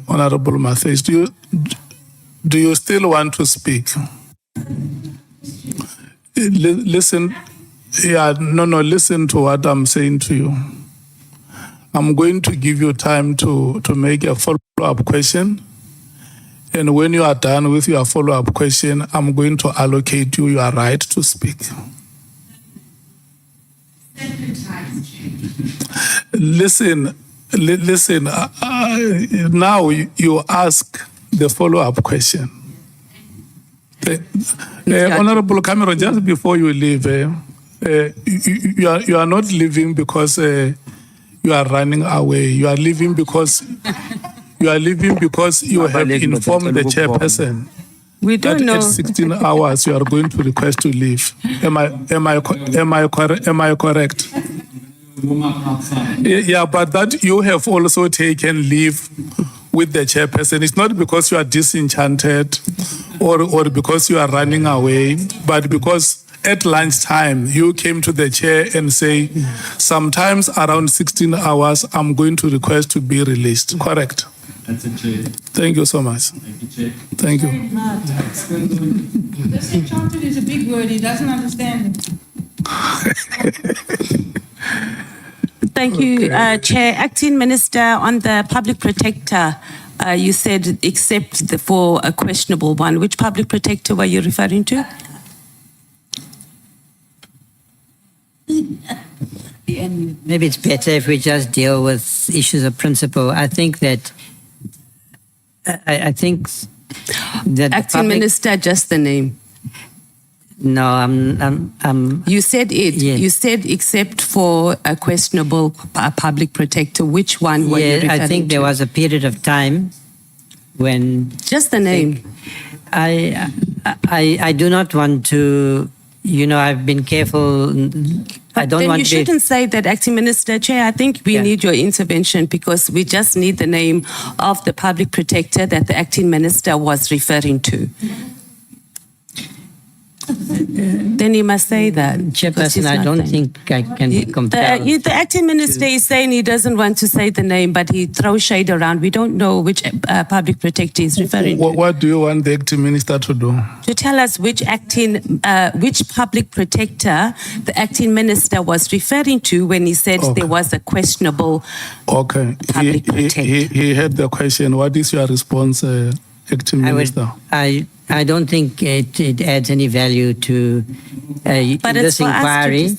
Honorable Mathys, do you still want to speak? Listen, listen to what I'm saying to you. I'm going to give you time to make a follow-up question. And when you are done with your follow-up question, I'm going to allocate you your right to speak. Listen, now you ask the follow-up question. Honorable Cameron, just before you leave, you are not leaving because you are running away. You are leaving because you have informed the chairperson. We don't know. At 16 hours, you are going to request to leave. Am I correct? Yeah, but that you have also taken leave with the chairperson. It's not because you are disenchanted or because you are running away, but because at lunchtime you came to the chair and say, sometimes around 16 hours, I'm going to request to be released. Correct? That's it, Chair. Thank you so much. Thank you, Chair. Thank you. Disenchanted is a big word. He doesn't understand it. Thank you, Chair. Acting Minister, on the Public Protector, you said except for a questionable one. Which Public Protector were you referring to? Maybe it's better if we just deal with issues of principle. I think that Acting Minister, just the name. No, I'm. You said it. Yes. You said except for a questionable Public Protector. Which one were you referring to? I think there was a period of time when. Just the name. I do not want to. I've been careful. I don't want you shouldn't say that, Acting Minister. Chair, I think we need your intervention because we just need the name of the Public Protector that the Acting Minister was referring to. Then you must say that. Chairperson, I don't think I can be compelled. The Acting Minister is saying he doesn't want to say the name, but he throws shade around. We don't know which Public Protector is referring to. What do you want the Acting Minister to do? To tell us which Public Protector the Acting Minister was referring to when he said there was a questionable Public Protector. He had the question. What is your response, Acting Minister? I don't think it adds any value to this inquiry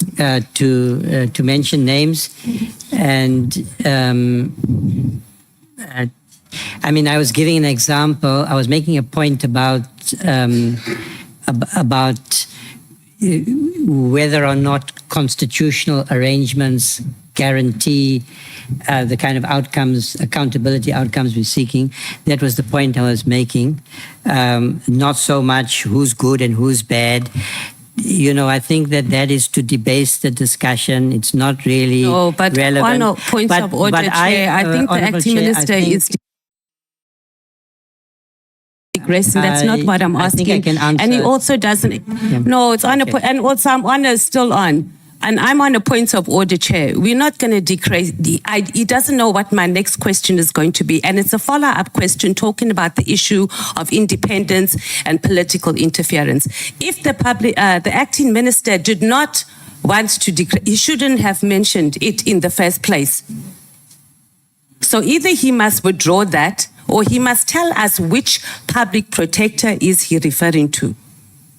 to mention names. And I was giving an example. I was making a point about whether or not constitutional arrangements guarantee the kind of outcomes, accountability outcomes we're seeking. That was the point I was making. Not so much who's good and who's bad. I think that is to debase the discussion. It's not really relevant. On points of order, Chair, I think the Acting Minister is digressing. That's not what I'm asking. I think I can answer. And he also doesn't. Yeah. No, it's on a point. And also, I'm on a still on. And I'm on a point of order, Chair. We're not going to decrease. He doesn't know what my next question is going to be. And it's a follow-up question talking about the issue of independence and political interference. If the Acting Minister did not want to decrease, he shouldn't have mentioned it in the first place. So either he must withdraw that or he must tell us which Public Protector is he referring to.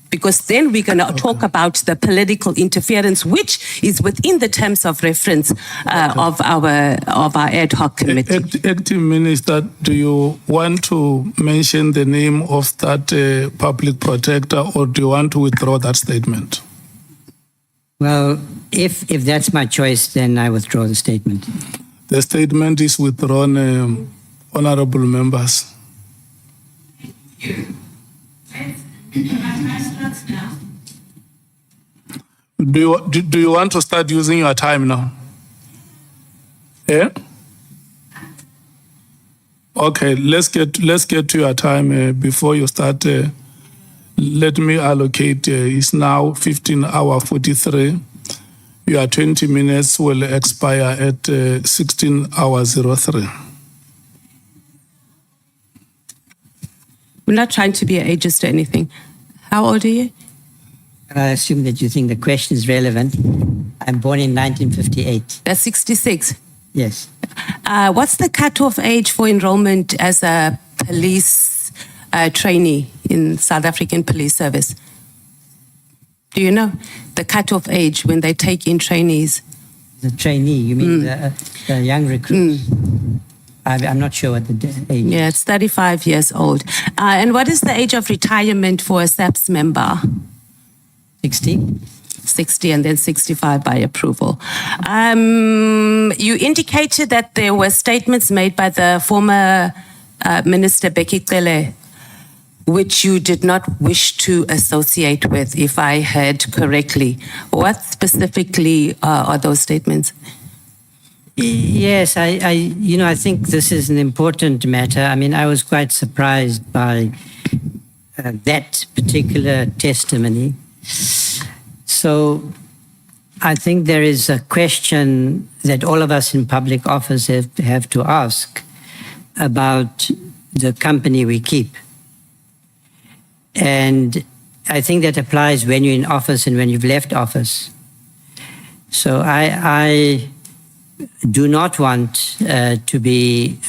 Because then we're going to talk about the political interference, which is within the terms of reference of our ad hoc committee. Acting Minister, do you want to mention the name of that Public Protector, or do you want to withdraw that statement? Well, if that's my choice, then I withdraw the statement. The statement is withdrawn, honourable members. Do you want to start using your time now? Yeah? Okay, let's get to your time before you start. Let me allocate. It's now 15:43. Your 20 minutes will expire at 16:03. We're not trying to be an ageist or anything. How old are you? I assume that you think the question is relevant. I'm born in 1958. That's 66. Yes. What's the cutoff age for enrollment as a police trainee in South African Police Service? Do you know the cutoff age when they take in trainees? The trainee, you mean the young recruits? I'm not sure what the age is. Yeah, it's 35 years old. And what is the age of retirement for a SAPS member? 60? 60 and then 65 by approval. You indicated that there were statements made by the former Minister Becky Cele, which you did not wish to associate with, if I heard correctly. What specifically are those statements? Yes, I think this is an important matter. I mean, I was quite surprised by that particular testimony. So I think there is a question that all of us in public office have to ask about the company we keep. And I think that applies when you're in office and when you've left office. So I do not want to be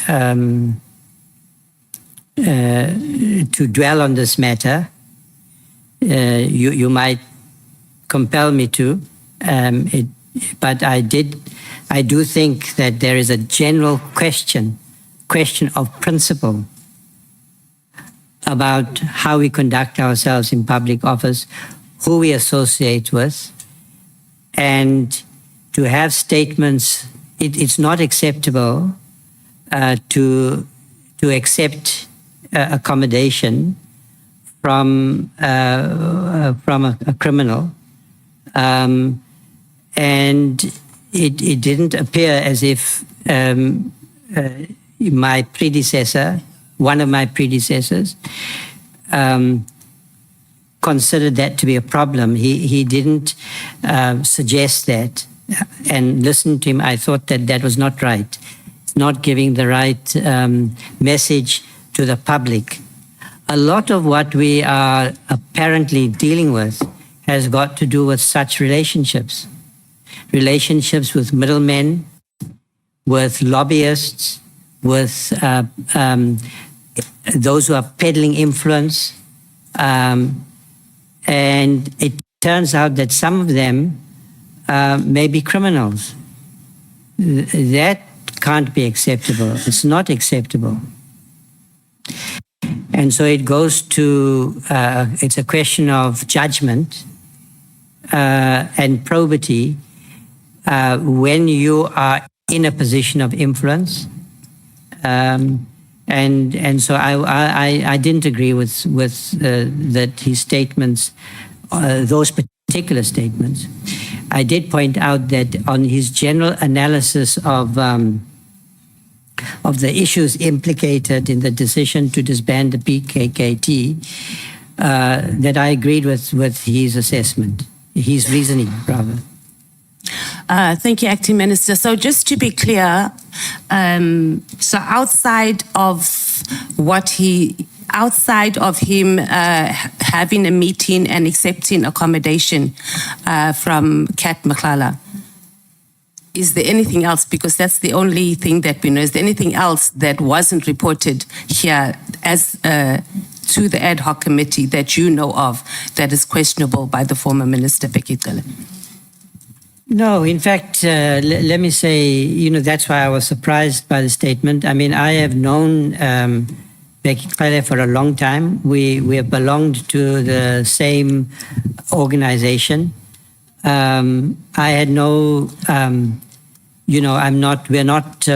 to dwell on this matter. You might compel me to, but I do think that there is a general question of principle about how we conduct ourselves in public office, who we associate with, and to have statements. It's not acceptable to accept accommodation from a criminal, and it didn't appear as if my predecessor, one of my predecessors, considered that to be a problem. He didn't suggest that, and listening to him, I thought that was not right. It's not giving the right message to the public. A lot of what we are apparently dealing with has got to do with such relationships with middlemen, with lobbyists, with those who are peddling influence. And it turns out that some of them may be criminals. That can't be acceptable. It's not acceptable. And so it goes to, it's a question of judgment and probity when you are in a position of influence. And so I didn't agree with that his statements, those particular statements. I did point out that on his general analysis of the issues implicated in the decision to disband the PKKT, that I agreed with his assessment, his reasoning, rather. Thank you, Acting Minister. So just to be clear, so outside of him having a meeting and accepting accommodation from Kat Maklala, is there anything else? Because that's the only thing that we know. Is there anything else that wasn't reported here as to the ad hoc committee that you know of that is questionable by the former Minister Becky Cele? No, in fact, let me say, that's why I was surprised by the statement. I mean, I have known Becky Cele for a long time. We have belonged to the same organization. I had no, we're not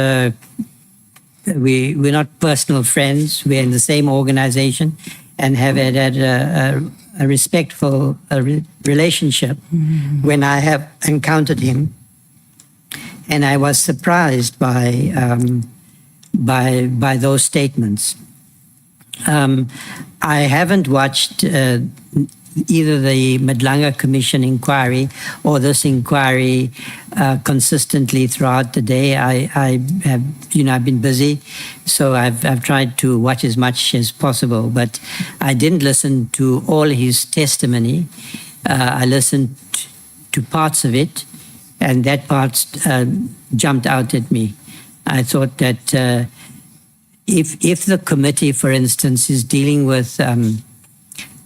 personal friends. We're in the same organization and have had a respectful relationship when I have encountered him. And I was surprised by those statements. I haven't watched either the Madlanga Commission inquiry or this inquiry consistently throughout the day. I have, I've been busy, so I've tried to watch as much as possible, but I didn't listen to all his testimony. I listened to parts of it, and that part jumped out at me. I thought that if the committee, for instance, is dealing with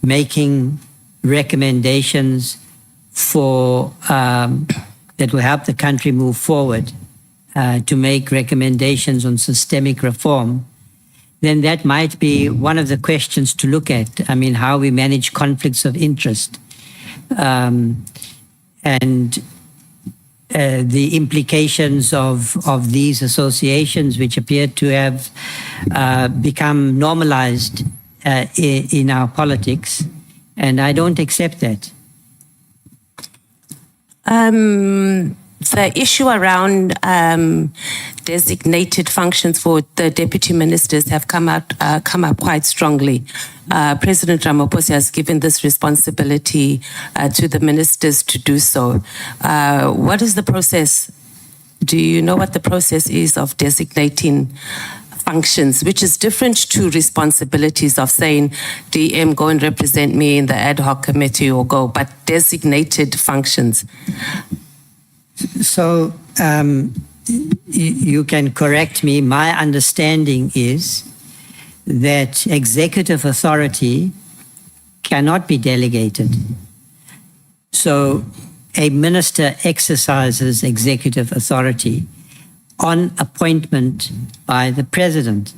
making recommendations for that will help the country move forward, to make recommendations on systemic reform, then that might be one of the questions to look at. I mean, how we manage conflicts of interest, and the implications of these associations, which appear to have become normalized in our politics, and I don't accept that. The issue around designated functions for the deputy ministers have come up quite strongly. President Ramaphosa has given this responsibility to the ministers to do so. What is the process? Do you know what the process is of designating functions, which is different to responsibilities of saying, DM, go and represent me in the ad hoc committee or go, but designated functions? So you can correct me. My understanding is that executive authority cannot be delegated. So a minister exercises executive authority on appointment by the president,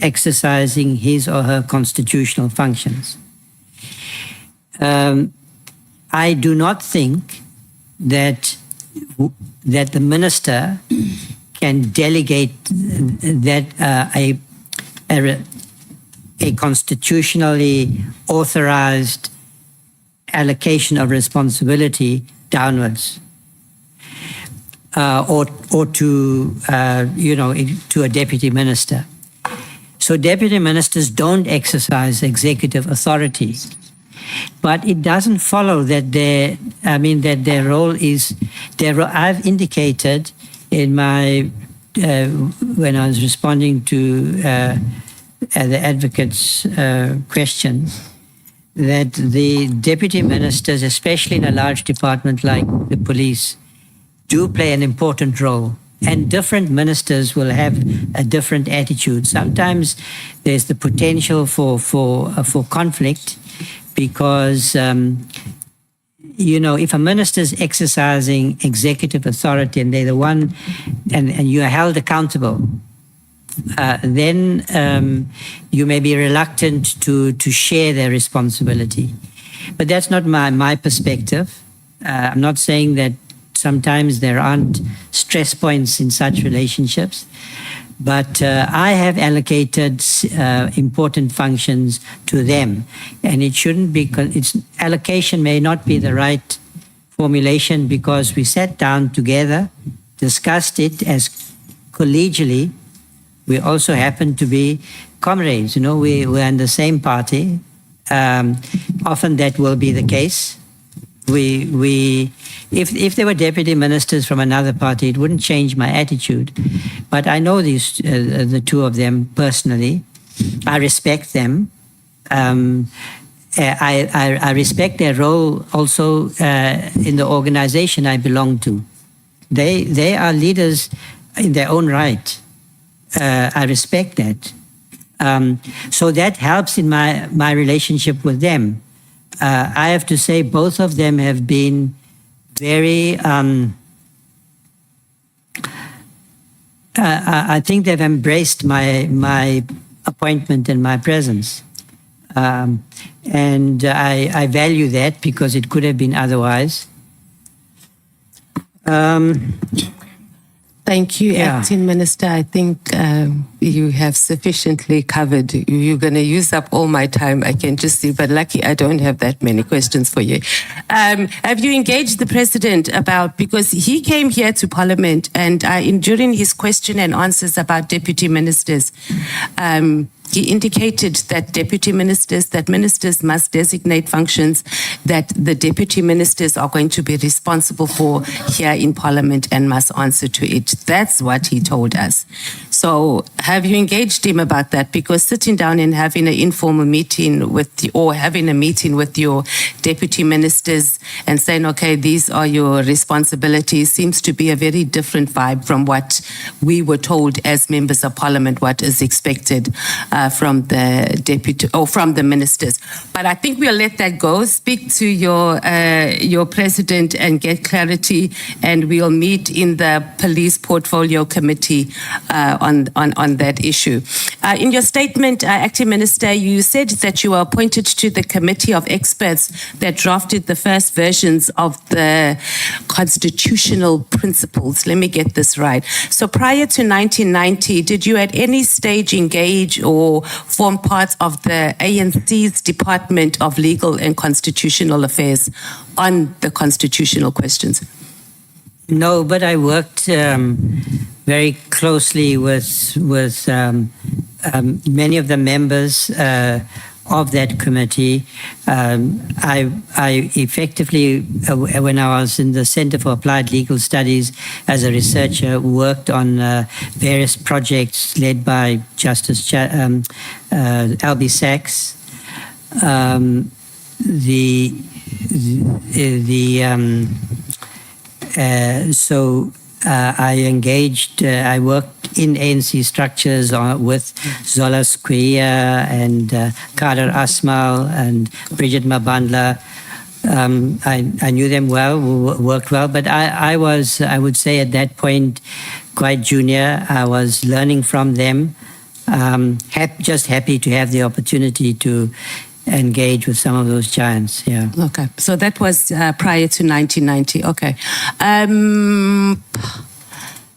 exercising his or her constitutional functions. I do not think that the minister can delegate that a constitutionally authorized allocation of responsibility downwards, or to to a deputy minister. So deputy ministers don't exercise executive authority, but it doesn't follow that their role is I've indicated in my when I was responding to the advocate's question, that the deputy ministers, especially in a large department like the police, do play an important role. And different ministers will have a different attitude. Sometimes there's the potential for conflict, because if a minister is exercising executive authority and they're the one, and you are held accountable, then you may be reluctant to share their responsibility. But that's not my perspective. I'm not saying that sometimes there aren't stress points in such relationships, but I have allocated important functions to them, and it shouldn't be. Allocation may not be the right formulation, because we sat down together, discussed it as collegially. We also happen to be comrades. We're in the same party. Often that will be the case. If there were deputy ministers from another party, it wouldn't change my attitude. But I know the two of them personally. I respect them. I respect their role also in the organization I belong to. They are leaders in their own right. I respect that. So that helps in my relationship with them. I have to say both of them have been very, I think they've embraced my appointment and my presence. And I value that, because it could have been otherwise. Thank you, Acting Minister. I think you have sufficiently covered. You're going to use up all my time, I can just see, but lucky I don't have that many questions for you. Have you engaged the President about, because he came here to Parliament and during his question and answers about deputy ministers, he indicated that ministers must designate functions that the deputy ministers are going to be responsible for here in Parliament and must answer to it. That's what he told us. So have you engaged him about that? Because sitting down and having an informal meeting or having a meeting with your deputy ministers and saying, okay, these are your responsibilities, seems to be a very different vibe from what we were told as members of Parliament, what is expected from the deputy or from the ministers. But I think we'll let that go. Speak to your president and get clarity, and we'll meet in the police portfolio committee on that issue. In your statement, Acting Minister, you said that you were appointed to the committee of experts that drafted the first versions of the constitutional principles. Let me get this right. So prior to 1990, did you at any stage engage or form part of the ANC's Department of Legal and Constitutional Affairs on the constitutional questions? No, but I worked very closely with many of the members of that committee. I effectively, when I was in the Center for Applied Legal Studies as a researcher, worked on various projects led by Justice Albie Sachs. I engaged, I worked in ANC structures with Zola Squia and Kader Asmal and Bridget Mabandla. I knew them well, worked well, but I was, I would say at that point, quite junior. I was learning from them, just happy to have the opportunity to engage with some of those giants. Yeah. Okay. So that was prior to 1990. Okay.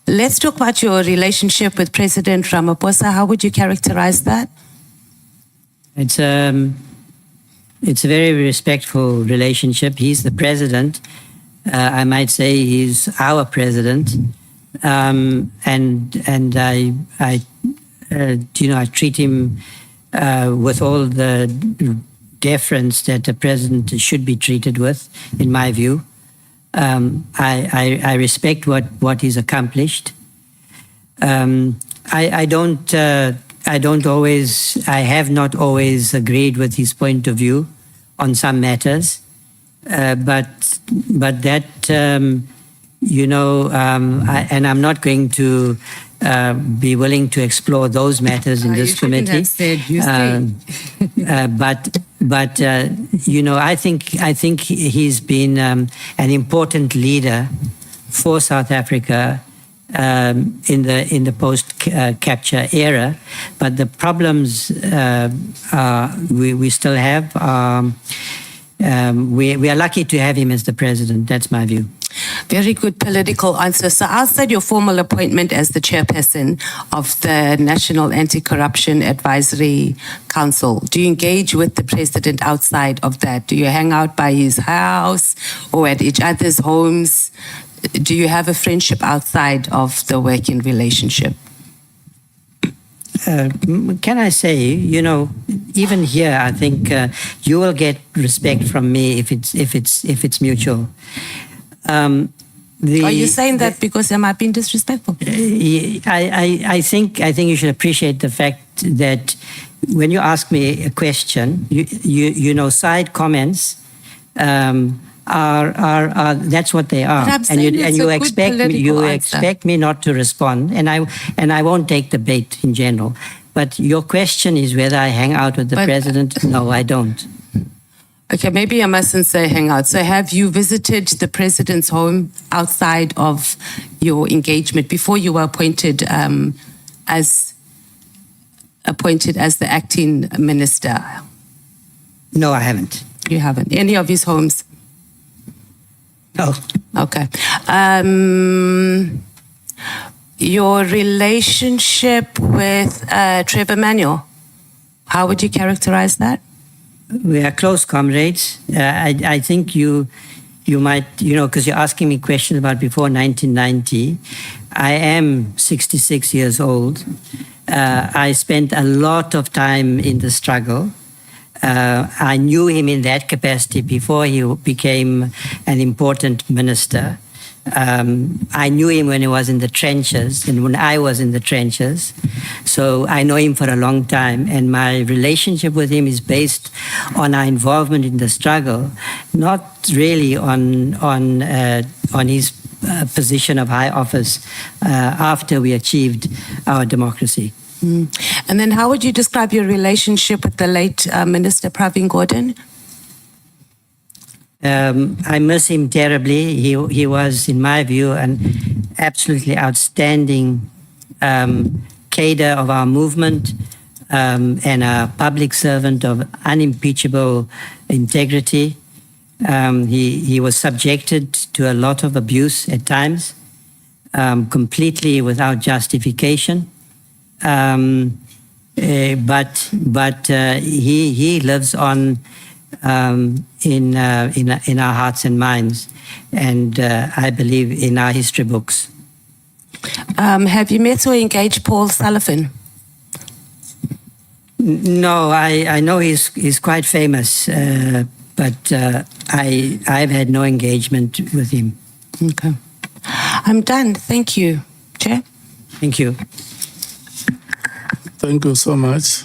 Let's talk about your relationship with President Ramaphosa. How would you characterize that? It's a very respectful relationship. He's the president. I might say he's our president. And I treat him with all the deference that a president should be treated with, in my view. I respect what he's accomplished. I have not always agreed with his point of view on some matters, but that and I'm not going to be willing to explore those matters in this committee. But I think he's been an important leader for South Africa in the post-capture era. But the problems we still have. We are lucky to have him as the president. That's my view. Very good political answer. So outside your formal appointment as the chairperson of the National Anti-Corruption Advisory Council, do you engage with the president outside of that? Do you hang out by his house or at each other's homes? Do you have a friendship outside of the working relationship? Can I say, even here, I think you will get respect from me if it's mutual. Are you saying that because am I being disrespectful? I think you should appreciate the fact that when you ask me a question, side comments are that's what they are, and you expect me not to respond, and I won't take the bait in general. But your question is whether I hang out with the president. No, I don't. Okay, maybe I mustn't say hang out. So have you visited the president's home outside of your engagement before you were appointed as the acting minister? No, I haven't. You haven't. Any of his homes? No. Okay. Your relationship with Trevor Manuel, how would you characterize that? We are close comrades. I think you you might, because you're asking me questions about before 1990. I am 66 years old. I spent a lot of time in the struggle. I knew him in that capacity before he became an important minister. I knew him when he was in the trenches and when I was in the trenches. So I know him for a long time, and my relationship with him is based on our involvement in the struggle, not really on his position of high office after we achieved our democracy. And then how would you describe your relationship with the late Minister Pravin Gordhan? I miss him terribly. He was, in my view, an absolutely outstanding cadre of our movement and a public servant of unimpeachable integrity. He was subjected to a lot of abuse at times, completely without justification. But he lives on in our hearts and minds, and I believe in our history books. Have you met or engaged Paul Sullivan? No, I know he's quite famous, but I've had no engagement with him. Okay. I'm done. Thank you, Chair. Thank you. Thank you so much.